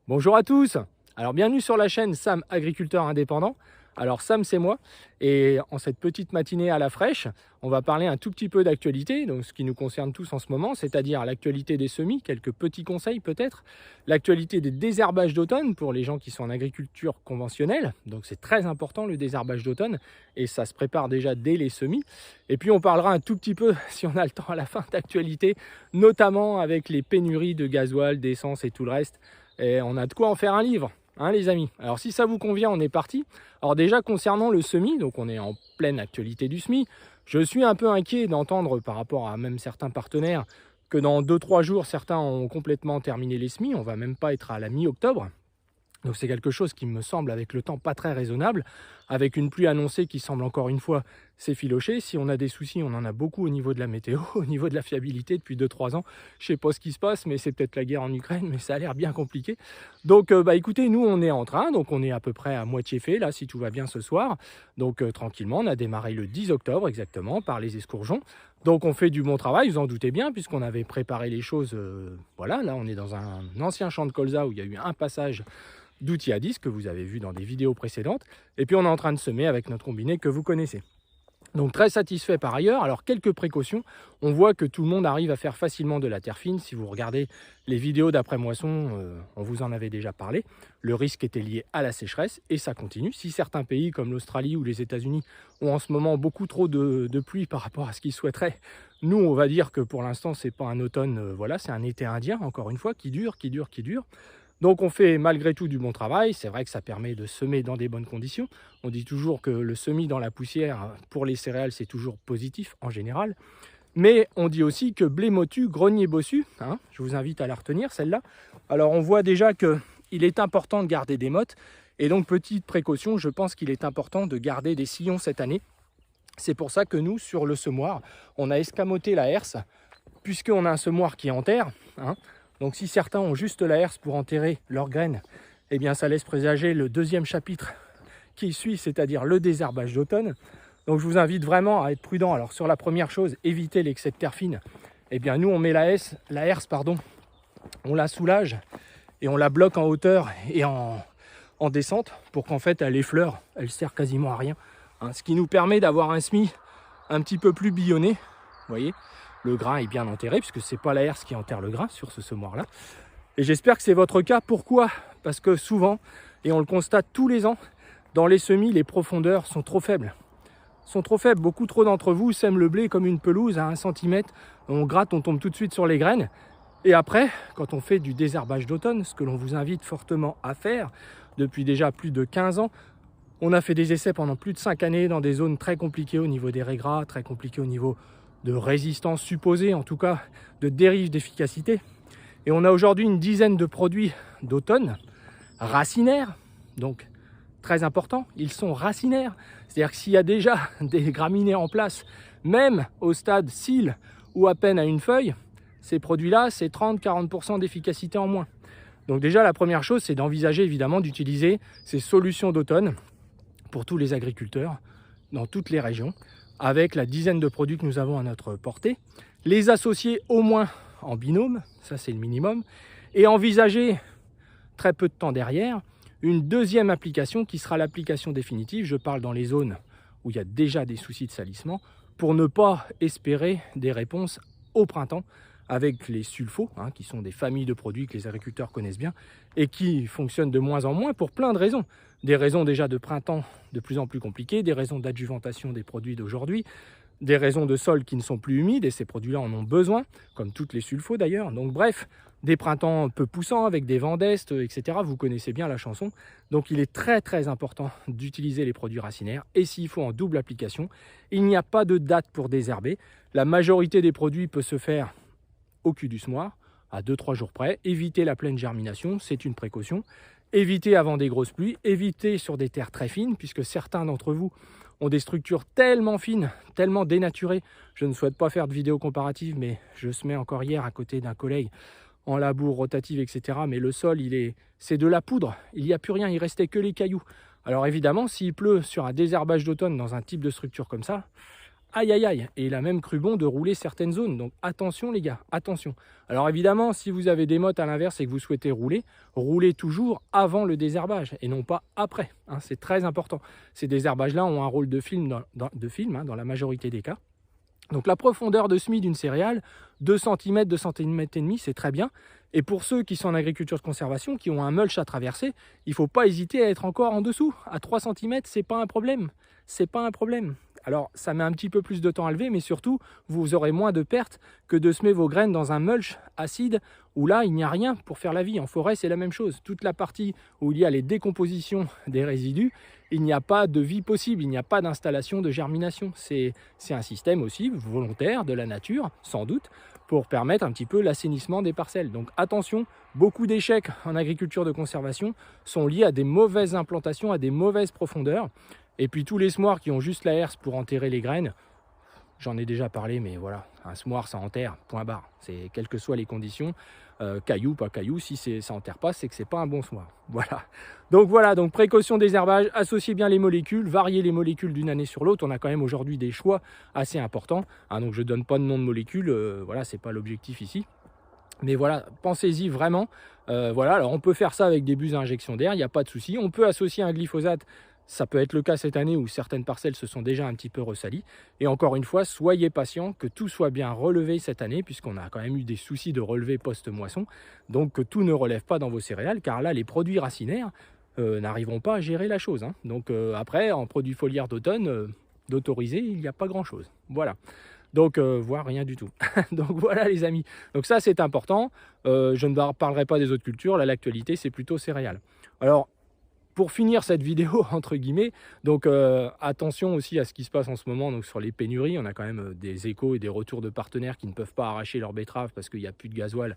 Bonjour à tous. Alors bienvenue sur la chaîne Sam Agriculteur Indépendant. Alors Sam c'est moi et en cette petite matinée à la fraîche, on va parler un tout petit peu d'actualité, donc ce qui nous concerne tous en ce moment, c'est-à-dire l'actualité des semis, quelques petits conseils peut-être, l'actualité des désherbages d'automne pour les gens qui sont en agriculture conventionnelle, donc c'est très important le désherbage d'automne et ça se prépare déjà dès les semis. Et puis on parlera un tout petit peu, si on a le temps à la fin, d'actualité, notamment avec les pénuries de gasoil, d'essence et tout le reste. Et on a de quoi en faire un livre, hein, les amis. Alors si ça vous convient, on est parti. Alors déjà concernant le semis, donc on est en pleine actualité du semis, je suis un peu inquiet d'entendre par rapport à même certains partenaires que dans 2-3 jours, certains ont complètement terminé les semis, on va même pas être à la mi-octobre. Donc c'est quelque chose qui me semble avec le temps pas très raisonnable, avec une pluie annoncée qui semble encore une fois s'effilocher. Si on a des soucis, on en a beaucoup au niveau de la météo, au niveau de la fiabilité depuis 2-3 ans. Je sais pas ce qui se passe, mais c'est peut-être la guerre en Ukraine, mais ça a l'air bien compliqué. Donc écoutez, nous on est en train, donc on est à peu près à moitié fait là si tout va bien ce soir. Donc tranquillement, on a démarré le 10 octobre exactement par les escourgeons. Donc on fait du bon travail, vous en doutez bien, puisqu'on avait préparé les choses. Voilà, là on est dans un ancien champ de colza où il y a eu un passage d'outils à disque que vous avez vu dans des vidéos précédentes. Et puis on est en train de semer avec notre combiné que vous connaissez. Donc très satisfait par ailleurs. Alors quelques précautions, on voit que tout le monde arrive à faire facilement de la terre fine. Si vous regardez les vidéos d'après-moisson, on vous en avait déjà parlé. Le risque était lié à la sécheresse et ça continue. Si certains pays comme l'Australie ou les États-Unis ont en ce moment beaucoup trop de pluie par rapport à ce qu'ils souhaiteraient, nous on va dire que pour l'instant c'est pas un automne, voilà, c'est un été indien encore une fois qui dure. Donc on fait malgré tout du bon travail, c'est vrai que ça permet de semer dans des bonnes conditions. On dit toujours que le semis dans la poussière pour les céréales c'est toujours positif en général. Mais on dit aussi que blé motu, grenier bossu, hein, je vous invite à la retenir celle-là. Alors on voit déjà qu'il est important de garder des mottes. Et donc petite précaution, je pense qu'il est important de garder des sillons cette année. C'est pour ça que nous sur le semoir, on a escamoté la herse, puisqu'on a un semoir qui est en terre. Hein. Donc si certains ont juste la herse pour enterrer leurs graines, eh bien ça laisse présager le deuxième chapitre qui suit, c'est-à-dire le désherbage d'automne. Donc je vous invite vraiment à être prudent. Alors sur la première chose, éviter l'excès de terre fine. Eh bien nous on met la herse, on la soulage et on la bloque en hauteur et en descente pour qu'en fait elle effleure, elle sert quasiment à rien. Hein, ce qui nous permet d'avoir un semis un petit peu plus billonné, vous voyez. Le grain est bien enterré, puisque ce n'est pas la herse qui enterre le grain sur ce semoir-là. Et j'espère que c'est votre cas. Pourquoi? Parce que souvent, et on le constate tous les ans, dans les semis, les profondeurs sont trop faibles. Beaucoup trop d'entre vous sèment le blé comme une pelouse à 1 cm. On gratte, on tombe tout de suite sur les graines. Et après, quand on fait du désherbage d'automne, ce que l'on vous invite fortement à faire depuis déjà plus de 15 ans, on a fait des essais pendant plus de 5 années dans des zones très compliquées au niveau des raies, très compliquées au niveau de résistance supposée, en tout cas de dérive d'efficacité. Et on a aujourd'hui une dizaine de produits d'automne racinaires, donc très important, ils sont racinaires. C'est-à-dire que s'il y a déjà des graminées en place, même au stade cils ou à peine à une feuille, ces produits-là, c'est 30-40% d'efficacité en moins. Donc déjà, la première chose, c'est d'envisager évidemment d'utiliser ces solutions d'automne pour tous les agriculteurs dans toutes les régions, avec la dizaine de produits que nous avons à notre portée, les associer au moins en binôme, ça c'est le minimum, et envisager très peu de temps derrière une deuxième application qui sera l'application définitive, je parle dans les zones où il y a déjà des soucis de salissement, pour ne pas espérer des réponses au printemps avec les sulfos, hein, qui sont des familles de produits que les agriculteurs connaissent bien et qui fonctionnent de moins en moins pour plein de raisons. Des raisons déjà de printemps de plus en plus compliquées, des raisons d'adjuvantation des produits d'aujourd'hui, des raisons de sols qui ne sont plus humides et ces produits-là en ont besoin, comme toutes les sulfos d'ailleurs. Donc bref, des printemps peu poussants avec des vents d'est, etc. Vous connaissez bien la chanson. Donc il est très très important d'utiliser les produits racinaires et s'il faut en double application, il n'y a pas de date pour désherber. La majorité des produits peut se faire au cul du semoir, à 2-3 jours près. Éviter la pleine germination, c'est une précaution. Éviter avant des grosses pluies, éviter sur des terres très fines, puisque certains d'entre vous ont des structures tellement fines, tellement dénaturées. Je ne souhaite pas faire de vidéo comparative, mais je semais encore hier à côté d'un collègue en labour rotative, etc. Mais le sol, c'est de la poudre, il n'y a plus rien, il restait que les cailloux. Alors évidemment, s'il pleut sur un désherbage d'automne dans un type de structure comme ça, aïe aïe aïe, et il a même cru bon de rouler certaines zones. Donc attention les gars, attention. Alors évidemment, si vous avez des mottes à l'inverse et que vous souhaitez rouler, roulez toujours avant le désherbage et non pas après, hein, c'est très important. Ces désherbages-là ont un rôle de film dans la majorité des cas. Donc la profondeur de semis d'une céréale, 2 cm, 2 cm et demi, c'est très bien. Et pour ceux qui sont en agriculture de conservation, qui ont un mulch à traverser, il ne faut pas hésiter à être encore en dessous. À 3 cm, c'est pas un problème. C'est pas un problème. Alors ça met un petit peu plus de temps à lever, mais surtout, vous aurez moins de pertes que de semer vos graines dans un mulch acide, où là, il n'y a rien pour faire la vie. En forêt, c'est la même chose. Toute la partie où il y a les décompositions des résidus, il n'y a pas de vie possible, il n'y a pas d'installation de germination. C'est un système aussi volontaire de la nature, sans doute, pour permettre un petit peu l'assainissement des parcelles. Donc attention, beaucoup d'échecs en agriculture de conservation sont liés à des mauvaises implantations, à des mauvaises profondeurs. Et puis tous les semoirs qui ont juste la herse pour enterrer les graines, j'en ai déjà parlé, mais voilà, un semoir ça enterre, point barre. C'est quelles que soient les conditions, caillou, pas caillou, si ça enterre pas, c'est que c'est pas un bon semoir. Voilà, donc précaution des herbages, associez bien les molécules, variez les molécules d'une année sur l'autre. On a quand même aujourd'hui des choix assez importants, hein, donc je donne pas de nom de molécules, voilà, c'est pas l'objectif ici. Mais voilà, pensez-y vraiment. Voilà, alors on peut faire ça avec des bus à injection d'air, il n'y a pas de souci. On peut associer un glyphosate. Ça peut être le cas cette année où certaines parcelles se sont déjà un petit peu ressalies. Et encore une fois, soyez patients, que tout soit bien relevé cette année, puisqu'on a quand même eu des soucis de relevé post-moisson. Donc que tout ne relève pas dans vos céréales, car là, les produits racinaires n'arriveront pas à gérer la chose, hein. Donc après, en produits foliaires d'automne, d'autoriser, il n'y a pas grand-chose. Voilà. Donc, voire rien du tout. Donc voilà les amis. Donc ça, c'est important. Je ne parlerai pas des autres cultures. Là, l'actualité, c'est plutôt céréales. Alors, pour finir cette vidéo, entre guillemets, donc attention aussi à ce qui se passe en ce moment donc sur les pénuries. On a quand même des échos et des retours de partenaires qui ne peuvent pas arracher leurs betteraves parce qu'il n'y a plus de gasoil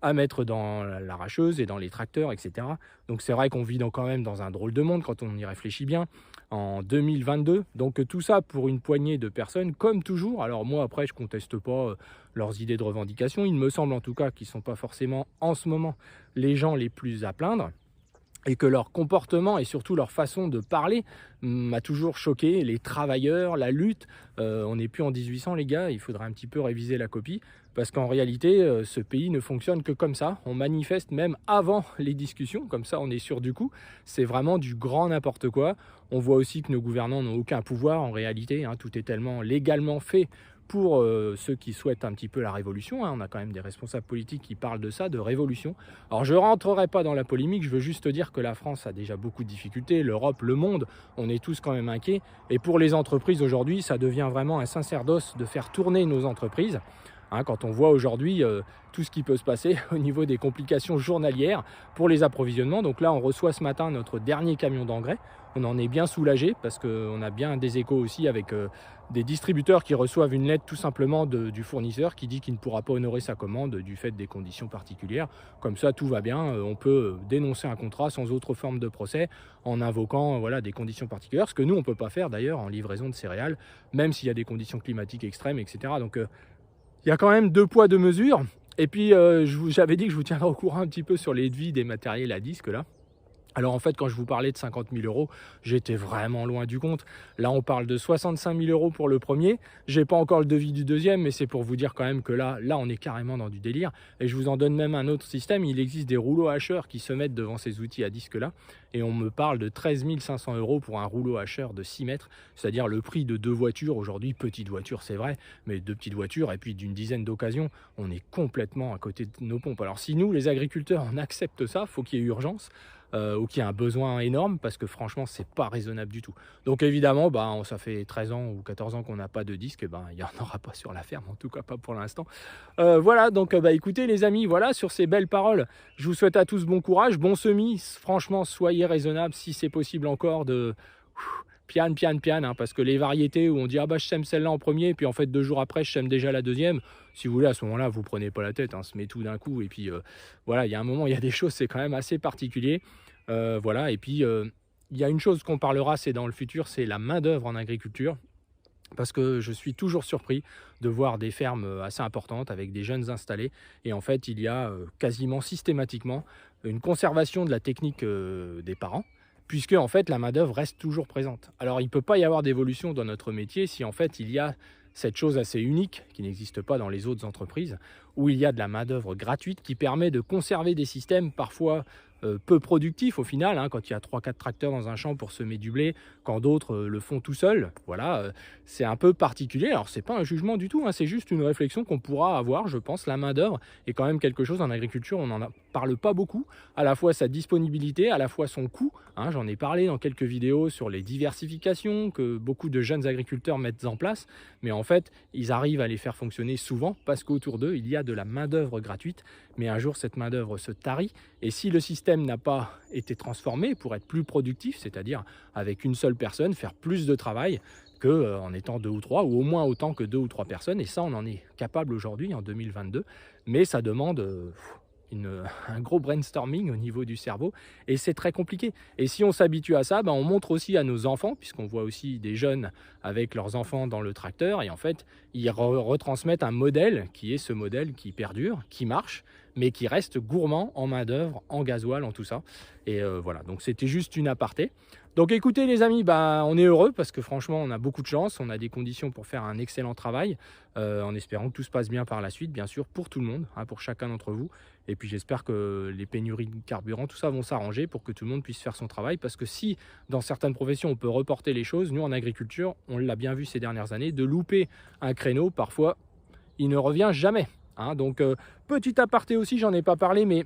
à mettre dans l'arracheuse et dans les tracteurs, etc. Donc c'est vrai qu'on vit quand même dans un drôle de monde quand on y réfléchit bien, en 2022. Donc tout ça pour une poignée de personnes, comme toujours. Alors moi, après, je ne conteste pas leurs idées de revendication. Il me semble en tout cas qu'ils ne sont pas forcément en ce moment les gens les plus à plaindre, et que leur comportement et surtout leur façon de parler m'a toujours choqué. Les travailleurs, la lutte, on n'est plus en 1800 les gars, il faudrait un petit peu réviser la copie, parce qu'en réalité, ce pays ne fonctionne que comme ça. On manifeste même avant les discussions, comme ça on est sûr du coup. C'est vraiment du grand n'importe quoi. On voit aussi que nos gouvernants n'ont aucun pouvoir en réalité, hein. Tout est tellement légalement fait pour ceux qui souhaitent un petit peu la révolution, hein. On a quand même des responsables politiques qui parlent de ça, de révolution. Alors je ne rentrerai pas dans la polémique, je veux juste dire que la France a déjà beaucoup de difficultés, l'Europe, le monde, on est tous quand même inquiets. Et pour les entreprises aujourd'hui, ça devient vraiment un sacerdoce de faire tourner nos entreprises. Hein, quand on voit aujourd'hui tout ce qui peut se passer au niveau des complications journalières pour les approvisionnements. Donc là, on reçoit ce matin notre dernier camion d'engrais. On en est bien soulagé parce qu'on a bien des échos aussi avec des distributeurs qui reçoivent une lettre tout simplement du fournisseur qui dit qu'il ne pourra pas honorer sa commande du fait des conditions particulières. Comme ça, tout va bien. On peut dénoncer un contrat sans autre forme de procès en invoquant voilà, des conditions particulières. Ce que nous, on ne peut pas faire d'ailleurs en livraison de céréales, même s'il y a des conditions climatiques extrêmes, etc. Donc, il y a quand même 2 poids 2 mesures. Et puis, j'avais dit que je vous tiendrais au courant un petit peu sur les devis des matériels à disque là. Alors en fait, quand je vous parlais de 50 000 €, j'étais vraiment loin du compte. Là, on parle de 65 000 € pour le premier. J'ai pas encore le devis du deuxième, mais c'est pour vous dire quand même que là, on est carrément dans du délire. Et je vous en donne même un autre système. Il existe des rouleaux hacheurs qui se mettent devant ces outils à disque là. Et on me parle de 13 500 € pour un rouleau hacheur de 6 mètres. C'est-à-dire le prix de 2 voitures aujourd'hui. Petites voitures, c'est vrai, mais 2 petites voitures et puis d'une dizaine d'occasions. On est complètement à côté de nos pompes. Alors si nous, les agriculteurs, on accepte ça, faut qu'il y ait urgence. Ou qu'il y a un besoin énorme parce que franchement c'est pas raisonnable du tout. Donc évidemment ça fait 13 ans ou 14 ans qu'on n'a pas de disque, il n'y en aura pas sur la ferme, en tout cas pas pour l'instant. Voilà, donc écoutez les amis, voilà, sur ces belles paroles, je vous souhaite à tous bon courage, bon semis. Franchement soyez raisonnables si c'est possible encore de piane, hein, parce que les variétés où on dit je sème celle-là en premier, puis en fait 2 jours après je sème déjà la deuxième, si vous voulez à ce moment-là vous prenez pas la tête, hein, se met tout d'un coup et puis voilà, il y a un moment, il y a des choses, c'est quand même assez particulier. Voilà, et puis il y a une chose qu'on parlera, c'est dans le futur, c'est la main d'œuvre en agriculture, parce que je suis toujours surpris de voir des fermes assez importantes avec des jeunes installés, et en fait il y a quasiment systématiquement une conservation de la technique des parents, puisque en fait la main-d'œuvre reste toujours présente. Alors il ne peut pas y avoir d'évolution dans notre métier si en fait il y a cette chose assez unique qui n'existe pas dans les autres entreprises, où il y a de la main-d'œuvre gratuite qui permet de conserver des systèmes parfois peu productifs au final, hein, quand il y a 3-4 tracteurs dans un champ pour semer du blé, quand d'autres le font tout seuls. Voilà, c'est un peu particulier. Alors c'est pas un jugement du tout, hein, c'est juste une réflexion qu'on pourra avoir, je pense. La main-d'œuvre est quand même quelque chose en agriculture, on n'en parle pas beaucoup, à la fois sa disponibilité, à la fois son coût. Hein, j'en ai parlé dans quelques vidéos sur les diversifications que beaucoup de jeunes agriculteurs mettent en place, mais en fait, ils arrivent à les faire fonctionner souvent parce qu'autour d'eux, il y a de la main-d'œuvre gratuite. Mais un jour, cette main-d'œuvre se tarit. Et si le système n'a pas été transformé pour être plus productif, c'est-à-dire avec une seule personne, faire plus de travail qu'en étant 2 ou 3, ou au moins autant que 2 ou 3 personnes, et ça, on en est capable aujourd'hui, en 2022, mais ça demande un gros brainstorming au niveau du cerveau et c'est très compliqué. Et si on s'habitue à ça, on montre aussi à nos enfants, puisqu'on voit aussi des jeunes avec leurs enfants dans le tracteur et en fait ils retransmettent un modèle qui est ce modèle qui perdure, qui marche, mais qui reste gourmand en main d'œuvre, en gasoil, en tout ça. Et voilà, donc c'était juste une aparté. Donc écoutez les amis, on est heureux parce que franchement on a beaucoup de chance, on a des conditions pour faire un excellent travail, en espérant que tout se passe bien par la suite, bien sûr, pour tout le monde, hein, pour chacun d'entre vous. Et puis j'espère que les pénuries de carburant, tout ça vont s'arranger pour que tout le monde puisse faire son travail. Parce que si dans certaines professions on peut reporter les choses, nous en agriculture, on l'a bien vu ces dernières années, de louper un créneau, parfois il ne revient jamais. Hein. Donc petit aparté aussi, j'en ai pas parlé, mais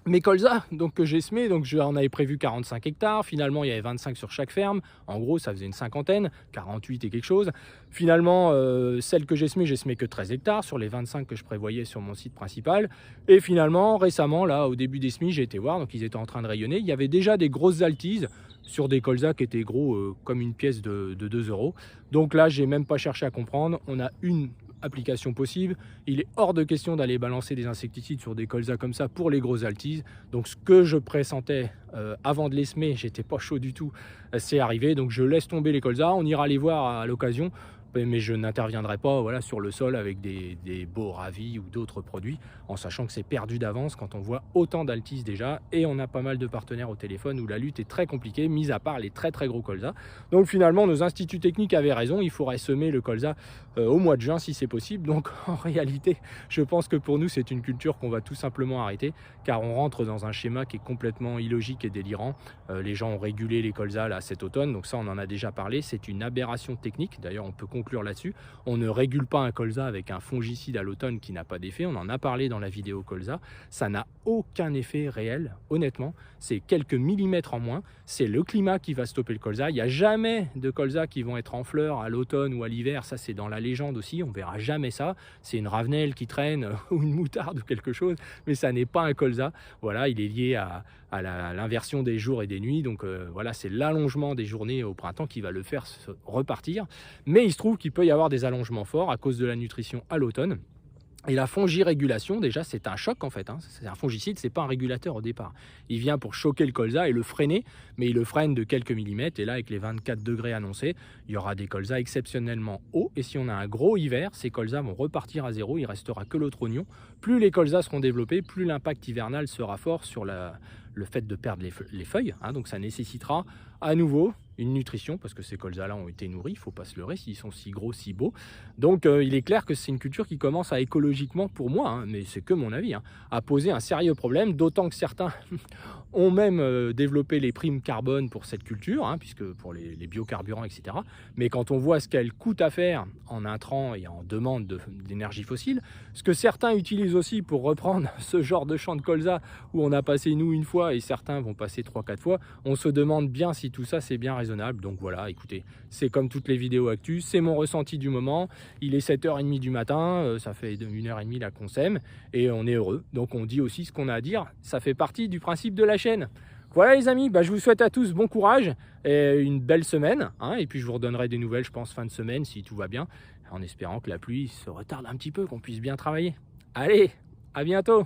mes colzas donc, que j'ai semés, donc j'en avais prévu 45 hectares, finalement il y avait 25 sur chaque ferme, en gros ça faisait une cinquantaine, 48 et quelque chose. Finalement, celles que j'ai semées que 13 hectares sur les 25 que je prévoyais sur mon site principal. Et finalement, récemment, là au début des semis, j'ai été voir, donc ils étaient en train de rayonner, il y avait déjà des grosses altises sur des colzas qui étaient gros comme une pièce de 2 euros. Donc là, j'ai même pas cherché à comprendre, on a une application possible. Il est hors de question d'aller balancer des insecticides sur des colzas comme ça pour les grosses altises. Donc ce que je pressentais avant de les semer, j'étais pas chaud du tout, c'est arrivé. Donc je laisse tomber les colzas, on ira les voir à l'occasion. Mais je n'interviendrai pas sur le sol avec des Boravi ou d'autres produits, en sachant que c'est perdu d'avance quand on voit autant d'altises déjà, et on a pas mal de partenaires au téléphone où la lutte est très compliquée, mis à part les très très gros colzas. Donc finalement, nos instituts techniques avaient raison, il faudrait semer le colza au mois de juin si c'est possible. Donc en réalité, je pense que pour nous, c'est une culture qu'on va tout simplement arrêter, car on rentre dans un schéma qui est complètement illogique et délirant. Les gens ont régulé les colzas là cet automne, donc ça on en a déjà parlé, c'est une aberration technique. D'ailleurs, on peut conclure là-dessus. On ne régule pas un colza avec un fongicide à l'automne qui n'a pas d'effet. On en a parlé dans la vidéo colza. Ça n'a aucun effet réel, honnêtement. C'est quelques millimètres en moins. C'est le climat qui va stopper le colza. Il n'y a jamais de colza qui vont être en fleurs à l'automne ou à l'hiver. Ça, c'est dans la légende aussi. On verra jamais ça. C'est une ravenelle qui traîne ou une moutarde ou quelque chose. Mais ça n'est pas un colza. Voilà, il est lié à l'inversion des jours et des nuits. Donc voilà, c'est l'allongement des journées au printemps qui va le faire repartir. Mais il se trouve qu'il peut y avoir des allongements forts à cause de la nutrition à l'automne. Et la fongirégulation, déjà, c'est un choc en fait. Hein. C'est un fongicide, c'est pas un régulateur au départ. Il vient pour choquer le colza et le freiner, mais il le freine de quelques millimètres. Et là, avec les 24 degrés annoncés, il y aura des colzas exceptionnellement hauts. Et si on a un gros hiver, ces colzas vont repartir à zéro. Il restera que l'autre oignon. Plus les colzas seront développés, plus l'impact hivernal sera fort sur le fait de perdre les feuilles. Hein. Donc ça nécessitera à nouveau une nutrition, parce que ces colzas-là ont été nourris, il ne faut pas se leurrer, s'ils sont si gros, si beaux. Donc il est clair que c'est une culture qui commence à écologiquement, pour moi, hein, mais c'est que mon avis, hein, à poser un sérieux problème, d'autant que certains ont même développé les primes carbone pour cette culture, hein, puisque pour les biocarburants, etc. Mais quand on voit ce qu'elle coûte à faire en intrants et en demande d'énergie fossile, ce que certains utilisent aussi pour reprendre ce genre de champ de colza où on a passé nous une fois et certains vont passer 3-4 fois, on se demande bien si tout ça c'est bien raisonnable. Donc voilà, écoutez, c'est comme toutes les vidéos actus, c'est mon ressenti du moment. Il est 7h30 du matin, ça fait 1h30 là qu'on sème et on est heureux. Donc on dit aussi ce qu'on a à dire, ça fait partie du principe de la chaîne. Voilà les amis, je vous souhaite à tous bon courage et une belle semaine. Hein, et puis je vous redonnerai des nouvelles, je pense, fin de semaine si tout va bien, en espérant que la pluie se retarde un petit peu, qu'on puisse bien travailler. Allez, à bientôt!